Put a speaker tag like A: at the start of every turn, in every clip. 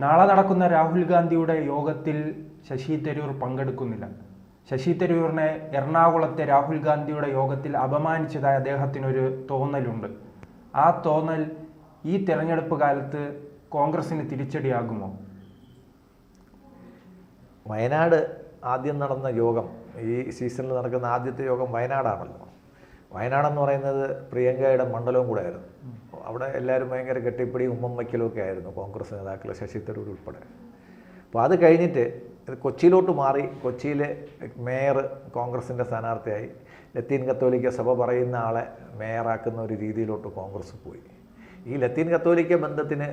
A: നാളെ നടക്കുന്ന രാഹുൽ ഗാന്ധിയുടെ യോഗത്തിൽ ശശി തരൂർ പങ്കെടുക്കുന്നില്ല. ശശി തരൂരിനെ എറണാകുളത്തെ രാഹുൽ ഗാന്ധിയുടെ യോഗത്തിൽ അപമാനിച്ചതായി അദ്ദേഹത്തിനൊരു തോന്നലുണ്ട്. ആ തോന്നൽ ഈ തെരഞ്ഞെടുപ്പ് കാലത്ത് കോൺഗ്രസിന് തിരിച്ചടിയാകുമോ?
B: വയനാട് ആദ്യം നടന്ന യോഗം, ഈ സീസണിൽ നടക്കുന്ന ആദ്യത്തെ യോഗം വയനാടാണല്ലോ. വയനാടെന്ന് പറയുന്നത് പ്രിയങ്കയുടെ മണ്ഡലവും കൂടെ ആയിരുന്നു. അവിടെ എല്ലാവരും ഭയങ്കര കെട്ടിപ്പിടിയും ഉമ്മം വയ്ക്കലും ഒക്കെ ആയിരുന്നു, കോൺഗ്രസ് നേതാക്കൾ, ശശി തരൂർ ഉൾപ്പെടെ. അപ്പോൾ അത് കഴിഞ്ഞിട്ട് കൊച്ചിയിലോട്ട് മാറി. കൊച്ചിയിലെ മേയർ കോൺഗ്രസിൻ്റെ സ്ഥാനാർത്ഥിയായി. ലത്തീൻ കത്തോലിക്ക സഭ പറയുന്ന ആളെ മേയറാക്കുന്ന ഒരു രീതിയിലോട്ട് കോൺഗ്രസ് പോയി. ഈ ലത്തീൻ കത്തോലിക്ക ബന്ധത്തിന്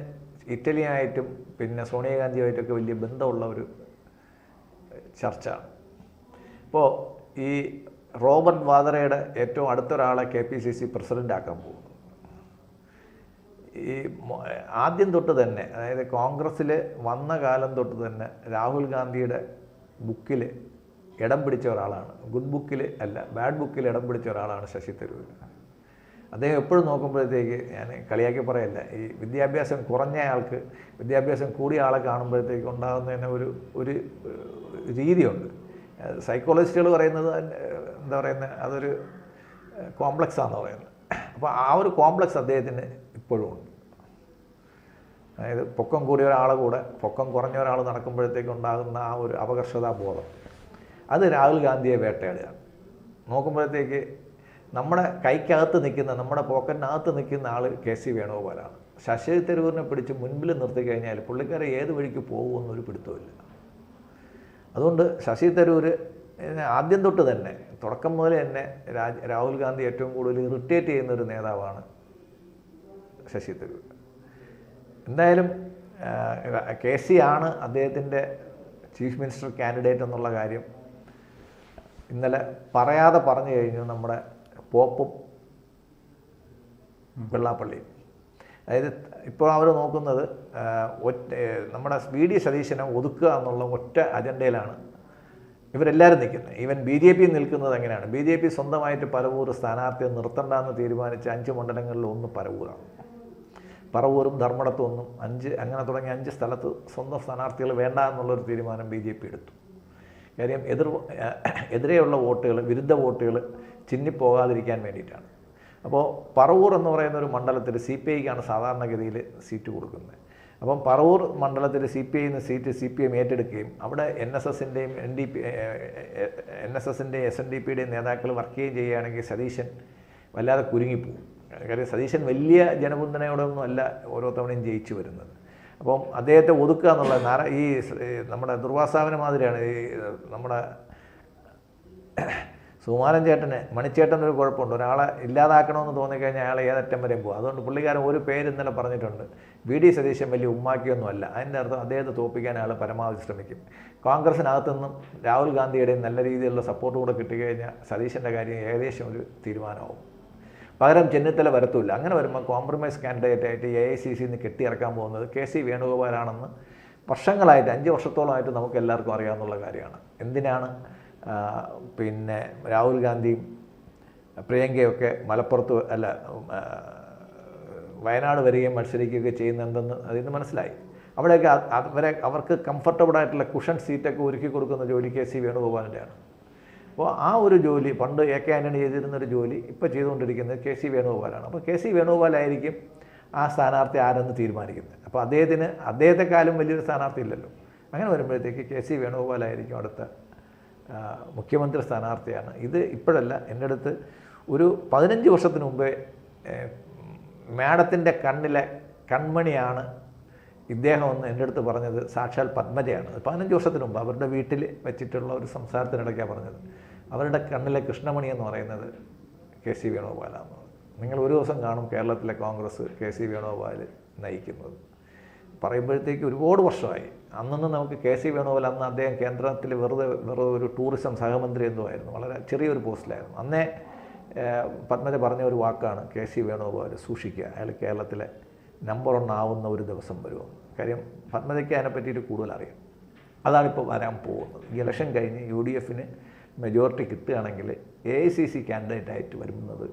B: ഇറ്റലിയായിട്ടും പിന്നെ സോണിയാഗാന്ധിയുമായിട്ടൊക്കെ വലിയ ബന്ധമുള്ള ഒരു ചർച്ച. ഇപ്പോൾ ഈ റോബർട്ട് വാദ്രയുടെ ഏറ്റവും അടുത്തൊരാളെ KPCC പ്രസിഡൻ്റ് ആക്കാൻ പോകുന്നു. ഈ ആദ്യം തൊട്ട് തന്നെ, അതായത് കോൺഗ്രസ്സിൽ വന്ന കാലം തൊട്ട് തന്നെ രാഹുൽ ഗാന്ധിയുടെ ബുക്കിൽ ഇടം പിടിച്ച ഒരാളാണ്. ഗുഡ് ബുക്കിൽ അല്ല, ബാഡ് ബുക്കിൽ ഇടം പിടിച്ച ഒരാളാണ് ശശി തരൂർ. അദ്ദേഹം എപ്പോഴും നോക്കുമ്പോഴത്തേക്ക്, ഞാൻ കളിയാക്കി പറയല്ല, ഈ വിദ്യാഭ്യാസം കുറഞ്ഞ ആൾക്ക് വിദ്യാഭ്യാസം കൂടിയ ആളെ കാണുമ്പോഴത്തേക്ക് ഉണ്ടാകുന്നതിന് ഒരു രീതിയുണ്ട്. സൈക്കോളജിസ്റ്റുകൾ പറയുന്നത് എന്താ പറയുന്നത്, അതൊരു കോംപ്ലക്സാണെന്ന് പറയുന്നത്. അപ്പോൾ ആ ഒരു കോംപ്ലക്സ് അദ്ദേഹത്തിന് ഇപ്പോഴും ഉണ്ട്. അതായത് പൊക്കം കൂടിയ ഒരാളെ കൂടെ പൊക്കം കുറഞ്ഞ ഒരാൾ നടക്കുമ്പോഴത്തേക്ക് ഉണ്ടാകുന്ന ആ ഒരു അപകർഷതാബോധം, അത് രാഹുൽ ഗാന്ധിയെ വേട്ടയാടുകയാണ്. നോക്കുമ്പോഴത്തേക്ക് നമ്മുടെ കൈക്കകത്ത് നിൽക്കുന്ന, നമ്മുടെ പോക്കറ്റിനകത്ത് നിൽക്കുന്ന ആൾ KC വേണുഗോപാലാണ്. ശശി തരൂരിനെ പിടിച്ച് മുൻപിൽ നിർത്തി കഴിഞ്ഞാൽ പുള്ളിക്കാരെ ഏത് വഴിക്ക് പോകുമെന്നൊരു പിടുത്തമില്ല. അതുകൊണ്ട് ശശി തരൂർ ആദ്യം തൊട്ട് തന്നെ, തുടക്കം മുതൽ തന്നെ രാഹുൽ ഗാന്ധി ഏറ്റവും കൂടുതൽ ഇറിറ്റേറ്റ് ചെയ്യുന്നൊരു നേതാവാണ് ശശി തരൂർ. എന്തായാലും KC ആണ് അദ്ദേഹത്തിൻ്റെ ചീഫ് മിനിസ്റ്റർ കാൻഡിഡേറ്റ് എന്നുള്ള കാര്യം ഇന്നലെ പറയാതെ പറഞ്ഞു കഴിഞ്ഞു നമ്മുടെ പോപ്പും വെള്ളാപ്പള്ളിയും. അതായത് ഇപ്പോൾ അവർ നോക്കുന്നത് നമ്മുടെ VD സതീശനെ ഒതുക്കുക എന്നുള്ള ഒറ്റ അജണ്ടയിലാണ് ഇവരെല്ലാവരും നിൽക്കുന്നത്. ഈവൻ BJP നിൽക്കുന്നത് എങ്ങനെയാണ്? BJP സ്വന്തമായിട്ട് പരവൂർ സ്ഥാനാർത്ഥിയെ നിർത്തണ്ടെന്ന് തീരുമാനിച്ച 5 മണ്ഡലങ്ങളിൽ ഒന്ന് പരവൂരാണ്. പറവൂരും ധർമ്മടത്തും ഒന്നും 5 അങ്ങനെ തുടങ്ങി 5 സ്ഥലത്ത് സ്വന്തം സ്ഥാനാർത്ഥികൾ വേണ്ട എന്നുള്ളൊരു തീരുമാനം BJP എടുത്തു. കാര്യം എതിരെയുള്ള വോട്ടുകൾ, വിരുദ്ധ വോട്ടുകൾ ചിന്നിപ്പോകാതിരിക്കാൻ വേണ്ടിയിട്ടാണ്. അപ്പോൾ പറവൂർ എന്ന് പറയുന്ന ഒരു മണ്ഡലത്തിൽ CPIക്കാണ് സാധാരണഗതിയിൽ സീറ്റ് കൊടുക്കുന്നത്. അപ്പം പറവൂർ മണ്ഡലത്തിൽ CPIന്ന് സീറ്റ് CPM ഏറ്റെടുക്കുകയും അവിടെ NSSൻ്റെയും SNDPയുടെയും നേതാക്കൾ വർക്ക് ചെയ്യുകയാണെങ്കിൽ സതീശൻ വല്ലാതെ കുരുങ്ങിപ്പോവും. കാര്യം സതീശൻ വലിയ ജനപിന്തുണയോടൊന്നും അല്ല ഓരോ തവണയും ജയിച്ചു വരുന്നത്. അപ്പം അദ്ദേഹത്തെ ഒതുക്കുക എന്നുള്ള ഈ നമ്മുടെ ദുർവാസാവിന് മാതിരിയാണ്. ഈ നമ്മുടെ സുകുമാരൻ ചേട്ടന്, മണിച്ചേട്ടനൊരു കുഴപ്പമുണ്ട്. ഒരാളെ ഇല്ലാതാക്കണമെന്ന് തോന്നിക്കഴിഞ്ഞാൽ അയാളെ ഏതറ്റം വരെയും പോകും. അതുകൊണ്ട് പുള്ളിക്കാരൻ ഒരു പേര് ഇന്നലെ പറഞ്ഞിട്ടുണ്ട്, VD സതീശൻ വലിയ ഉമ്മാക്കിയൊന്നും അല്ല. അതിൻ്റെ അർത്ഥം അദ്ദേഹത്തെ തോൽപ്പിക്കാൻ അയാൾ പരമാവധി ശ്രമിക്കും. കോൺഗ്രസിനകത്തുനിന്നും രാഹുൽ ഗാന്ധിയുടെയും നല്ല രീതിയിലുള്ള സപ്പോർട്ട് കൂടെ കിട്ടിക്കഴിഞ്ഞാൽ സതീശൻ്റെ കാര്യം ഏകദേശം ഒരു തീരുമാനമാവും. പകരം ചെന്നിത്തല വരത്തുമില്ല. അങ്ങനെ വരുമ്പോൾ കോംപ്രമൈസ് കാൻഡിഡേറ്റായിട്ട് AICCന്ന് കെട്ടിയിറക്കാൻ പോകുന്നത് KC വേണുഗോപാലാണെന്ന് വർഷങ്ങളായിട്ട്, 5 വർഷത്തോളമായിട്ട് നമുക്ക് എല്ലാവർക്കും അറിയാവുന്ന കാര്യമാണ്. എന്തിനാണ് പിന്നെ രാഹുൽ ഗാന്ധിയും പ്രിയങ്കയൊക്കെ മലപ്പുറത്ത് അല്ല വയനാട് വരികയും മത്സരിക്കുകയൊക്കെ ചെയ്യുന്നതെന്ന് അതിന് മനസ്സിലായി. അവിടെയൊക്കെ അവർക്ക് കംഫർട്ടബിളായിട്ടുള്ള കുഷൻ സീറ്റൊക്കെ ഒരുക്കി കൊടുക്കുന്ന ജോലി KC വേണുഗോപാലിൻ്റെയാണ്. അപ്പോൾ ആ ഒരു ജോലി പണ്ട് AK ആൻ്റണി ചെയ്തിരുന്നൊരു ജോലി ഇപ്പോൾ ചെയ്തുകൊണ്ടിരിക്കുന്നത് KC വേണുഗോപാലാണ്. അപ്പോൾ KC വേണുഗോപാലായിരിക്കും ആ സ്ഥാനാർത്ഥി ആരെന്ന് തീരുമാനിക്കുന്നത്. അപ്പോൾ അദ്ദേഹത്തെക്കാളും വലിയൊരു സ്ഥാനാർത്ഥി ഇല്ലല്ലോ. അങ്ങനെ വരുമ്പോഴത്തേക്ക് KC വേണുഗോപാലായിരിക്കും അടുത്ത മുഖ്യമന്ത്രി സ്ഥാനാർത്ഥിയാണ്. ഇത് ഇപ്പോഴല്ല, എൻ്റെ അടുത്ത് ഒരു 15 വർഷത്തിന് മുമ്പേ മാഡത്തിൻ്റെ കണ്ണിലെ കൺമണിയാണ് ഇദ്ദേഹം എന്ന് എൻ്റെ അടുത്ത് പറഞ്ഞത് സാക്ഷാൽ പത്മജയാണ്. 15 വർഷത്തിന് മുമ്പ് അവരുടെ വീട്ടിൽ വെച്ചിട്ടുള്ള ഒരു സംസാരത്തിനിടയ്ക്കാണ് പറഞ്ഞത്. അവരുടെ കണ്ണിലെ കൃഷ്ണമണി എന്ന് പറയുന്നത് KC വേണുഗോപാലാണ്. നിങ്ങൾ ഒരു ദിവസം കാണും കേരളത്തിലെ കോൺഗ്രസ് KC വേണുഗോപാൽ നയിക്കുന്നത്. പറയുമ്പോഴത്തേക്ക് ഒരുപാട് വർഷമായി. അന്നൊന്നും നമുക്ക് KC വേണുഗോപാൽ, അന്ന് അദ്ദേഹം കേന്ദ്രത്തിൽ വെറുതെ ഒരു ടൂറിസം സഹമന്ത്രി എന്തോ ആയിരുന്നു, വളരെ ചെറിയൊരു പോസ്റ്റിലായിരുന്നു. അന്നേ പത്മജ പറഞ്ഞ ഒരു വാക്കാണ് KC വേണുഗോപാൽ സൂക്ഷിക്കുക, അയാൾ കേരളത്തിലെ നമ്പർ 1 ആവുന്ന ഒരു ദിവസം വരുമെന്ന്. കാര്യം പത്മജയ്ക്ക് അതിനെ പറ്റിയിട്ട് കൂടുതൽ അറിയാം. അതാണിപ്പോൾ വരാൻ പോകുന്നത്. ഈ ഇലക്ഷൻ കഴിഞ്ഞ് UDFന് മെജോറിറ്റി കിട്ടുകയാണെങ്കിൽ AICC കാൻഡിഡേറ്റായിട്ട് വരുന്നത്.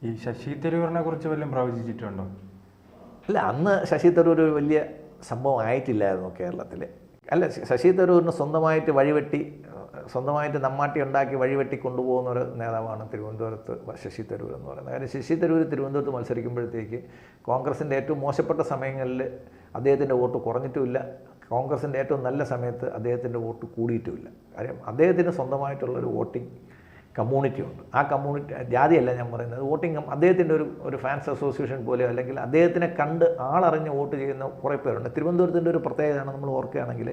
A: ഈ ശശി തരൂരിനെ കുറിച്ച് വല്ലതും പ്രവചിച്ചിട്ടുണ്ടോ?
B: അല്ല, അന്ന് ശശി തരൂർ ഒരു വലിയ സംഭവം ആയിട്ടില്ലായിരുന്നു കേരളത്തിൽ. അല്ല, ശശി തരൂരിന് സ്വന്തമായിട്ട് നമ്മാട്ടി ഉണ്ടാക്കി വഴിവെട്ടി കൊണ്ടുപോകുന്ന ഒരു നേതാവാണ് തിരുവനന്തപുരത്ത് ശശി തരൂർ എന്ന് പറയുന്നത്. കാര്യം ശശി തരൂർ തിരുവനന്തപുരത്ത് മത്സരിക്കുമ്പോഴത്തേക്ക് കോൺഗ്രസിൻ്റെ ഏറ്റവും മോശപ്പെട്ട സമയങ്ങളിൽ അദ്ദേഹത്തിൻ്റെ വോട്ട് കുറഞ്ഞിട്ടുമില്ല, കോൺഗ്രസിൻ്റെ ഏറ്റവും നല്ല സമയത്ത് അദ്ദേഹത്തിൻ്റെ വോട്ട് കൂടിയിട്ടുമില്ല. കാര്യം അദ്ദേഹത്തിന് സ്വന്തമായിട്ടുള്ളൊരു വോട്ടിംഗ് കമ്മ്യൂണിറ്റി ഉണ്ട്. ആ കമ്മ്യൂണിറ്റി, ജാതിയല്ല ഞാൻ പറയുന്നത്, വോട്ടിംഗ് അദ്ദേഹത്തിൻ്റെ ഒരു ഫാൻസ് അസോസിയേഷൻ പോലെയോ അല്ലെങ്കിൽ അദ്ദേഹത്തിനെ കണ്ട് ആളറിഞ്ഞ് വോട്ട് ചെയ്യുന്ന കുറേ പേരുണ്ട്. തിരുവനന്തപുരത്തിൻ്റെ ഒരു പ്രത്യേകതയാണ്, നമ്മൾ ഓർക്കുകയാണെങ്കിൽ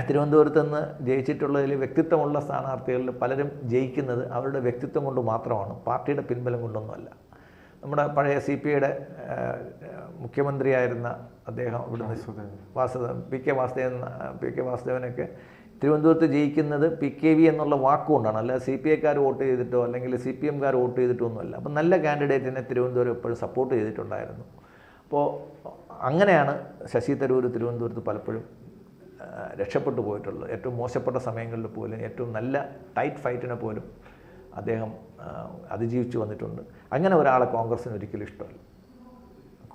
B: തിരുവനന്തപുരത്ത് നിന്ന് ജയിച്ചിട്ടുള്ളതിൽ വ്യക്തിത്വമുള്ള സ്ഥാനാർത്ഥികളിൽ പലരും ജയിക്കുന്നത് അവരുടെ വ്യക്തിത്വം കൊണ്ട് മാത്രമാണ്, പാർട്ടിയുടെ പിൻബലം കൊണ്ടൊന്നുമല്ല. നമ്മുടെ പഴയ CPIയുടെ മുഖ്യമന്ത്രിയായിരുന്ന അദ്ദേഹം ഇവിടുന്ന് പി കെ വാസുദേവനൊക്കെ തിരുവനന്തപുരത്ത് ജയിക്കുന്നത് PKV എന്നുള്ള വാക്കുകൊണ്ടാണ്, അല്ല CPIക്കാർ വോട്ട് ചെയ്തിട്ടോ അല്ലെങ്കിൽ CPMകാർ വോട്ട് ചെയ്തിട്ടോ ഒന്നുമല്ല. അപ്പം നല്ല കാൻഡിഡേറ്റിനെ തിരുവനന്തപുരം എപ്പോഴും സപ്പോർട്ട് ചെയ്തിട്ടുണ്ടായിരുന്നു. അപ്പോൾ അങ്ങനെയാണ് ശശി തരൂർ തിരുവനന്തപുരത്ത് പലപ്പോഴും രക്ഷപ്പെട്ടു പോയിട്ടുള്ളത്. ഏറ്റവും മോശപ്പെട്ട സമയങ്ങളിൽ പോലും, ഏറ്റവും നല്ല ടൈറ്റ് ഫൈറ്റിനെ പോലും അദ്ദേഹം അതിജീവിച്ചു വന്നിട്ടുണ്ട്. അങ്ങനെ ഒരാളെ കോൺഗ്രസ്സിന് ഒരിക്കലും ഇഷ്ടമല്ല.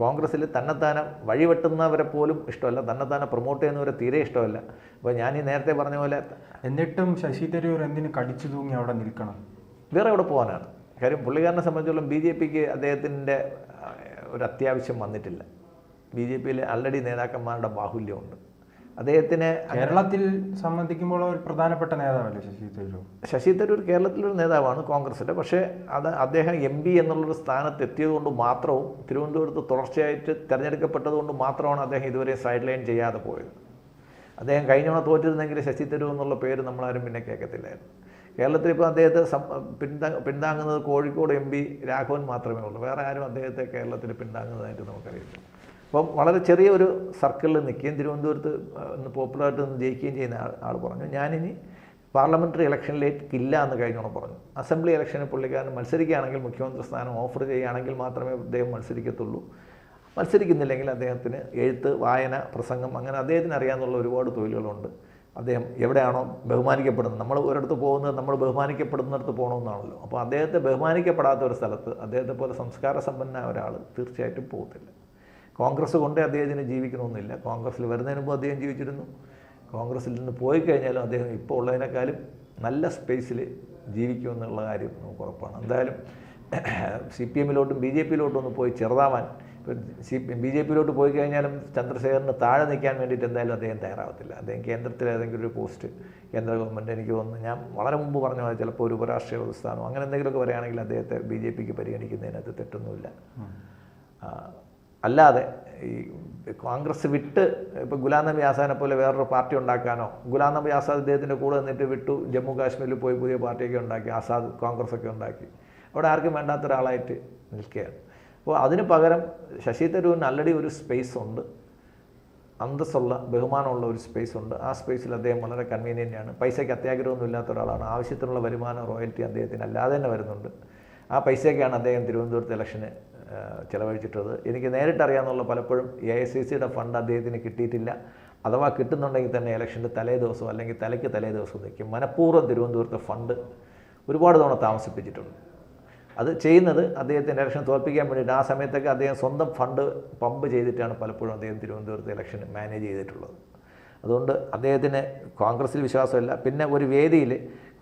B: കോൺഗ്രസ്സിൽ തന്നെത്താനെ വഴിവെട്ടുന്നവരെ പോലും ഇഷ്ടമല്ല, തന്നെത്താനെ പ്രൊമോട്ട് ചെയ്യുന്നവരെ തീരെ ഇഷ്ടമല്ല. അപ്പോൾ ഞാൻ ഈ നേരത്തെ പറഞ്ഞ പോലെ,
A: എന്നിട്ടും ശശി തരൂർ എന്തിന് കടിച്ചു തൂങ്ങി അവിടെ നിൽക്കണം?
B: വേറെ എവിടെ പോകാനാണ്? കാര്യം പുള്ളിക്കാരനെ സംബന്ധിച്ചോളം BJPക്ക് അദ്ദേഹത്തിൻ്റെ ഒരു അത്യാവശ്യം വന്നിട്ടില്ല. BJPയിൽ ആൾറെഡി നേതാക്കന്മാരുടെ ബാഹുല്യമുണ്ട്. അദ്ദേഹത്തിന്
A: കേരളത്തിൽ സംബന്ധിക്കുമ്പോൾ ഒരു പ്രധാനപ്പെട്ട നേതാവല്ലേ
B: ശശി തരൂർ? കേരളത്തിലൊരു നേതാവാണ് കോൺഗ്രസിൻ്റെ. പക്ഷേ അദ്ദേഹം MP എന്നുള്ളൊരു സ്ഥാനത്ത് എത്തിയതുകൊണ്ട് മാത്രവും തിരുവനന്തപുരത്ത് തുടർച്ചയായിട്ട് തിരഞ്ഞെടുക്കപ്പെട്ടതുകൊണ്ട് മാത്രമാണ് അദ്ദേഹം ഇതുവരെ സൈഡ് ലൈൻ ചെയ്യാതെ പോയത്. അദ്ദേഹം കഴിഞ്ഞവണ തോറ്റിരുന്നെങ്കിൽ ശശി തരൂർ എന്നുള്ള പേര് നമ്മളാരും പിന്നെ കേൾക്കത്തില്ലായിരുന്നു. കേരളത്തിൽ ഇപ്പോൾ അദ്ദേഹത്തെ പിന്താങ്ങുന്നത് കോഴിക്കോട് MP രാഘവൻ മാത്രമേ ഉള്ളൂ. വേറെ ആരും അദ്ദേഹത്തെ കേരളത്തിൽ പിന്താങ്ങുന്നതായിട്ട് നമുക്കറിയില്ല. അപ്പം വളരെ ചെറിയൊരു സർക്കിളിൽ നിൽക്കുകയും തിരുവനന്തപുരത്ത് പോപ്പുലറായിട്ട് നിന്ന് ജയിക്കുകയും ചെയ്യുന്ന ആൾ പറഞ്ഞു, ഞാനിനി പാർലമെൻ്ററി ഇലക്ഷനിലേക്ക് ഇല്ല എന്ന് കഴിഞ്ഞോണം പറഞ്ഞു. അസംബ്ലി ഇലക്ഷന് പുള്ളിക്കാരൻ മത്സരിക്കുകയാണെങ്കിൽ, മുഖ്യമന്ത്രി സ്ഥാനം ഓഫർ ചെയ്യുകയാണെങ്കിൽ മാത്രമേ അദ്ദേഹം മത്സരിക്കത്തുള്ളൂ. മത്സരിക്കുന്നില്ലെങ്കിൽ അദ്ദേഹത്തിന് എഴുത്ത്, വായന, പ്രസംഗം, അങ്ങനെ അദ്ദേഹത്തിന് അറിയാവുന്ന ഒരുപാട് തൊഴിലുകളുണ്ട്. അദ്ദേഹം എവിടെയാണോ ബഹുമാനിക്കപ്പെടുന്നത്, നമ്മൾ ഒരിടത്ത് പോകുന്നത് നമ്മൾ ബഹുമാനിക്കപ്പെടുന്നിടത്ത് പോകണമെന്നാണല്ലോ. അപ്പോൾ അദ്ദേഹത്തെ ബഹുമാനിക്കപ്പെടാത്ത ഒരു സ്ഥലത്ത് അദ്ദേഹത്തെ പോലെ സംസ്കാര സമ്പന്നനായ ഒരാൾ തീർച്ചയായിട്ടും പോകത്തില്ല. കോൺഗ്രസ് കൊണ്ടേ അദ്ദേഹത്തിന് ജീവിക്കണമെന്നില്ല. കോൺഗ്രസ്സിൽ വരുന്നതിന് മുമ്പ് അദ്ദേഹം ജീവിച്ചിരുന്നു. കോൺഗ്രസ്സിൽ നിന്ന് പോയി കഴിഞ്ഞാലും അദ്ദേഹം ഇപ്പോൾ ഉള്ളതിനേക്കാളും നല്ല സ്പേസിൽ ജീവിക്കുമെന്നുള്ള കാര്യം നമുക്ക് ഉറപ്പാണ്. എന്തായാലും CPMലോട്ടും BJPയിലോട്ടും ഒന്ന് പോയി ചെറുതാവാൻ, ഇപ്പം BJPയിലോട്ട് പോയി കഴിഞ്ഞാലും ചന്ദ്രശേഖറിന് താഴെ നിൽക്കാൻ വേണ്ടിയിട്ട് എന്തായാലും അദ്ദേഹം തയ്യാറാവത്തില്ല. അദ്ദേഹം കേന്ദ്രത്തിൽ ഏതെങ്കിലും ഒരു പോസ്റ്റ്, കേന്ദ്ര ഗവൺമെൻറ്, എനിക്ക് തോന്നുന്നു, ഞാൻ വളരെ മുമ്പ് പറഞ്ഞ പോലെ ചിലപ്പോൾ ഒരു ഉപരാഷ്ട്രീയ സ്ഥാനം അങ്ങനെ എന്തെങ്കിലുമൊക്കെ പറയുകയാണെങ്കിൽ അദ്ദേഹത്തെ BJPക്ക് പരിഗണിക്കുന്നതിനകത്ത് തെറ്റൊന്നുമില്ല. അല്ലാതെ ഈ കോൺഗ്രസ് വിട്ട് ഇപ്പോൾ ഗുലാം നബി ആസാദിനെ പോലെ വേറൊരു പാർട്ടി ഉണ്ടാക്കാനോ, ഗുലാം നബി ആസാദ് ഇദ്ദേഹത്തിൻ്റെ കൂടെ നിന്നിട്ട് വിട്ടു ജമ്മു കാശ്മീരിൽ പോയി പുതിയ പാർട്ടിയൊക്കെ ഉണ്ടാക്കി, ആസാദ് കോൺഗ്രസ്സൊക്കെ ഉണ്ടാക്കി, അവിടെ ആർക്കും വേണ്ടാത്ത ഒരാളായിട്ട് നിൽക്കുകയാണ്. അപ്പോൾ അതിന് പകരം ശശി തരൂരിന് ആൾറെഡി ഒരു സ്പേസ് ഉണ്ട്, അന്തസ്സുള്ള ബഹുമാനമുള്ള ഒരു സ്പേസ് ഉണ്ട്. ആ സ്പേസിൽ അദ്ദേഹം വളരെ കൺവീനിയൻ്റാണ്. പൈസയ്ക്ക് അത്യാഗ്രഹമൊന്നും ഇല്ലാത്ത ഒരാളാണ്. ആവശ്യത്തിനുള്ള വരുമാനം, റോയൽറ്റി അദ്ദേഹത്തിന് അല്ലാതെ തന്നെ വരുന്നുണ്ട്. ആ പൈസയൊക്കെയാണ് അദ്ദേഹം തിരുവനന്തപുരത്ത് ഇലക്ഷന് ചിലവഴിച്ചിട്ടത്. എനിക്ക് നേരിട്ടറിയാമെന്നുള്ള പലപ്പോഴും AICCയുടെ ഫണ്ട് അദ്ദേഹത്തിന് കിട്ടിയിട്ടില്ല. അഥവാ കിട്ടുന്നുണ്ടെങ്കിൽ തന്നെ ഇലക്ഷൻ്റെ തലേ ദിവസം അല്ലെങ്കിൽ തലയ്ക്ക് തലേ ദിവസം നിൽക്കും. മനഃപൂർവ്വം തിരുവനന്തപുരത്തെ ഫണ്ട് ഒരുപാട് തവണ താമസിപ്പിച്ചിട്ടുണ്ട്. അത് ചെയ്യുന്നത് അദ്ദേഹത്തിൻ്റെ ഇലക്ഷൻ തോൽപ്പിക്കാൻ വേണ്ടിയിട്ട്. ആ സമയത്തൊക്കെ അദ്ദേഹം സ്വന്തം ഫണ്ട് പമ്പ് ചെയ്തിട്ടാണ് പലപ്പോഴും അദ്ദേഹം തിരുവനന്തപുരത്ത് ഇലക്ഷൻ മാനേജ് ചെയ്തിട്ടുള്ളത്. അതുകൊണ്ട് അദ്ദേഹത്തിന് കോൺഗ്രസ്സിൽ വിശ്വാസമില്ല. പിന്നെ ഒരു വേദിയിൽ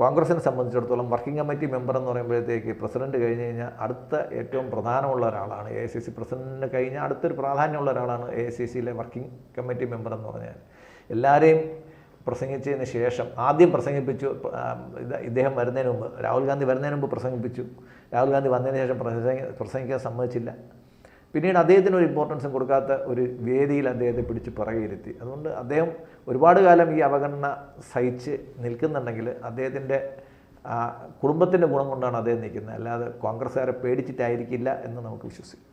B: കോൺഗ്രസിനെ സംബന്ധിച്ചിടത്തോളം വർക്കിംഗ് കമ്മിറ്റി മെമ്പർ എന്ന് പറയുമ്പോഴത്തേക്ക് പ്രസിഡന്റ് കഴിഞ്ഞ് കഴിഞ്ഞാൽ അടുത്ത ഏറ്റവും പ്രധാനമുള്ള ഒരാളാണ്. AICC പ്രസിഡന്റിന് കഴിഞ്ഞാൽ അടുത്തൊരു പ്രാധാന്യമുള്ള ഒരാളാണ് AICCയിലെ വർക്കിംഗ് കമ്മിറ്റി മെമ്പർ എന്ന് പറഞ്ഞാൽ. എല്ലാവരെയും പ്രസംഗിച്ചതിന് ശേഷം ആദ്യം പ്രസംഗിപ്പിച്ചു, ഇദ്ദേഹം വരുന്നതിന് മുമ്പ്, രാഹുൽ ഗാന്ധി വരുന്നതിന് മുമ്പ് പ്രസംഗിപ്പിച്ചു. രാഹുൽ ഗാന്ധി വന്നതിന് ശേഷം പ്രസംഗിക്കാൻ സമ്മതിച്ചില്ല. പിന്നീട് അദ്ദേഹത്തിന് ഒരു ഇമ്പോർട്ടൻസും കൊടുക്കാത്ത ഒരു വേദിയിൽ അദ്ദേഹത്തെ പിടിച്ച് പുറകെയിരുത്തി. അതുകൊണ്ട് അദ്ദേഹം ഒരുപാട് കാലം ഈ അവഗണന സഹിച്ച് നിൽക്കുന്നുണ്ടെങ്കിൽ അദ്ദേഹത്തിൻ്റെ കുടുംബത്തിൻ്റെ ഗുണം കൊണ്ടാണ് അദ്ദേഹം നിൽക്കുന്നത്, അല്ലാതെ കോൺഗ്രസ്സുകാരെ പേടിച്ചിട്ടായിരിക്കില്ല എന്ന് നമുക്ക് വിശ്വസിക്കാം.